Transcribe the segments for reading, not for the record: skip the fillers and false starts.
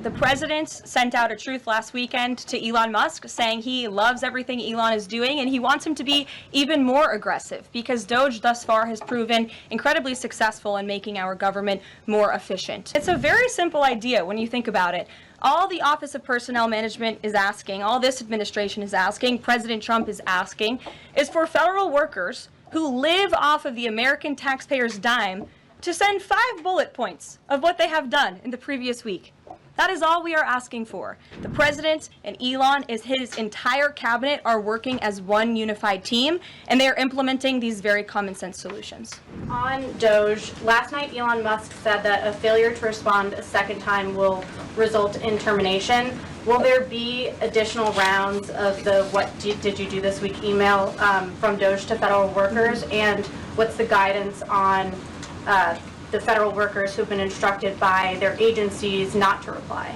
The president sent out a truth last weekend to Elon Musk saying he loves everything Elon is doing and he wants him to be even more aggressive because DOGE thus far has proven incredibly successful in making our government more efficient. It's a very simple idea when you think about it. All the Office of Personnel Management is asking, all this administration is asking, President Trump is asking, is for federal workers who live off of the American taxpayer's dime to send 5 bullet points of what they have done in the previous week. That is all we are asking for. The president and Elon, his entire cabinet are working as one unified team, and they are implementing these very common sense solutions. On DOGE, last night Elon Musk said that a failure to respond a second time will result in termination. Will there be additional rounds of the "what did you do this week" email from DOGE to federal workers, and what's the guidance on the federal workers who've been instructed by their agencies not to reply?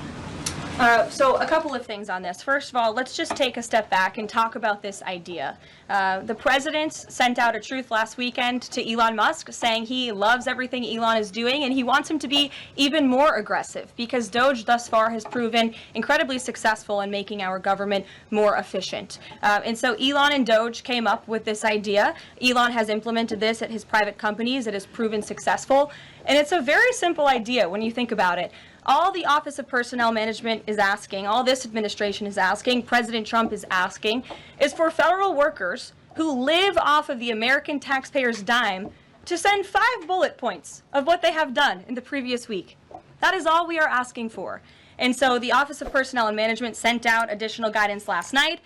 So a couple of things on this. First of all, let's just take a step back and talk about this idea. The president sent out a truth last weekend to Elon Musk saying he loves everything Elon is doing and he wants him to be even more aggressive because DOGE thus far has proven incredibly successful in making our government more efficient. And so Elon and DOGE came up with this idea. Elon has implemented this at his private companies. It has proven successful. And it's a very simple idea when you think about it. All the Office of Personnel Management is asking, all this administration is asking, President Trump is asking, is for federal workers who live off of the American taxpayer's dime to send 5 bullet points of what they have done in the previous week. That is all we are asking for. And so the Office of Personnel and Management sent out additional guidance last night.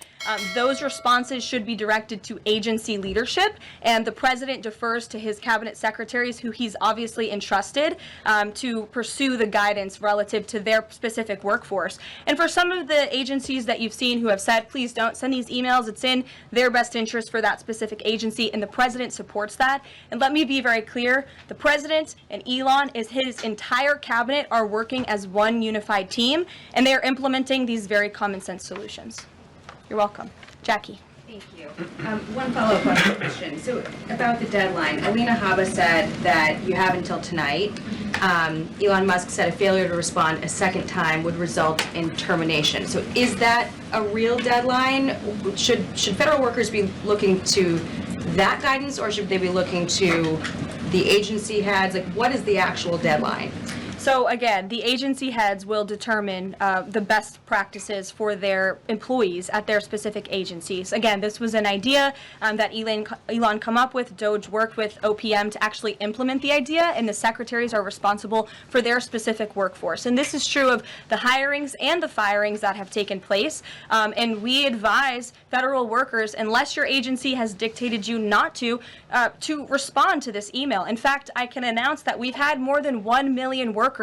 Those responses should be directed to agency leadership, and the president defers to his cabinet secretaries, who he's obviously entrusted to pursue the guidance relative to their specific workforce. And for some of the agencies that you've seen who have said, please don't send these emails, it's in their best interest for that specific agency, and the president supports that. And let me be very clear, the president and Elon, his entire cabinet are working as one unified team, and they are implementing these very common sense solutions. You're welcome. Jackie. Thank you. One follow-up question. So about the deadline, Alina Habba said that you have until tonight. Elon Musk said a failure to respond a second time would result in termination. So is that a real deadline? Should federal workers be looking to that guidance, or should they be looking to the agency heads? Like, what is the actual deadline? So again, the agency heads will determine the best practices for their employees at their specific agencies. Again, this was an idea that Elon come up with. DOGE worked with OPM to actually implement the idea, and the secretaries are responsible for their specific workforce. And this is true of the hirings and the firings that have taken place. And we advise federal workers, unless your agency has dictated you not to respond to this email. In fact, I can announce that we've had more than 1 million workers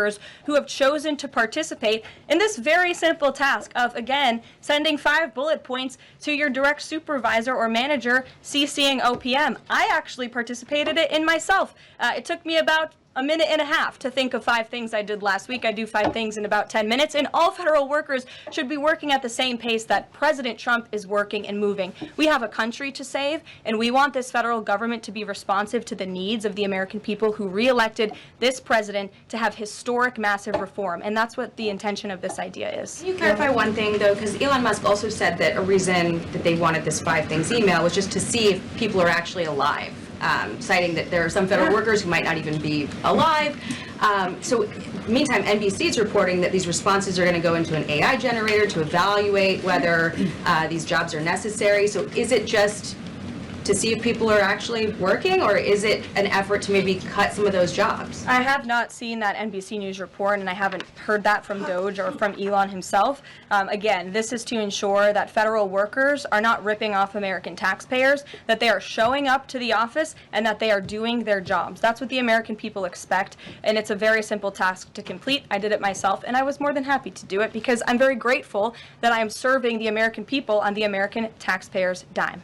who have chosen to participate in this very simple task of, again, sending 5 bullet points to your direct supervisor or manager, CCing OPM. I actually participated in myself. It took me about a minute and a half to think of 5 things I did last week. I do 5 things in about 10 minutes, and all federal workers should be working at the same pace that President Trump is working and moving. We have a country to save, and we want this federal government to be responsive to the needs of the American people who re-elected this president to have historic, massive reform, and that's what the intention of this idea is. Can you clarify one thing, though? Because Elon Musk also said that a reason that they wanted this 5 things email was just to see if people are actually alive. Citing that there are some federal workers who might not even be alive. So meantime, NBC is reporting that these responses are going to go into an AI generator to evaluate whether these jobs are necessary. So is it just to see if people are actually working, or is it an effort to maybe cut some of those jobs? I have not seen that NBC News report, and I haven't heard that from DOGE or from Elon himself. Again, this is to ensure that federal workers are not ripping off American taxpayers, that they are showing up to the office, and that they are doing their jobs. That's what the American people expect, and it's a very simple task to complete. I did it myself, and I was more than happy to do it because I'm very grateful that I am serving the American people on the American taxpayers' dime.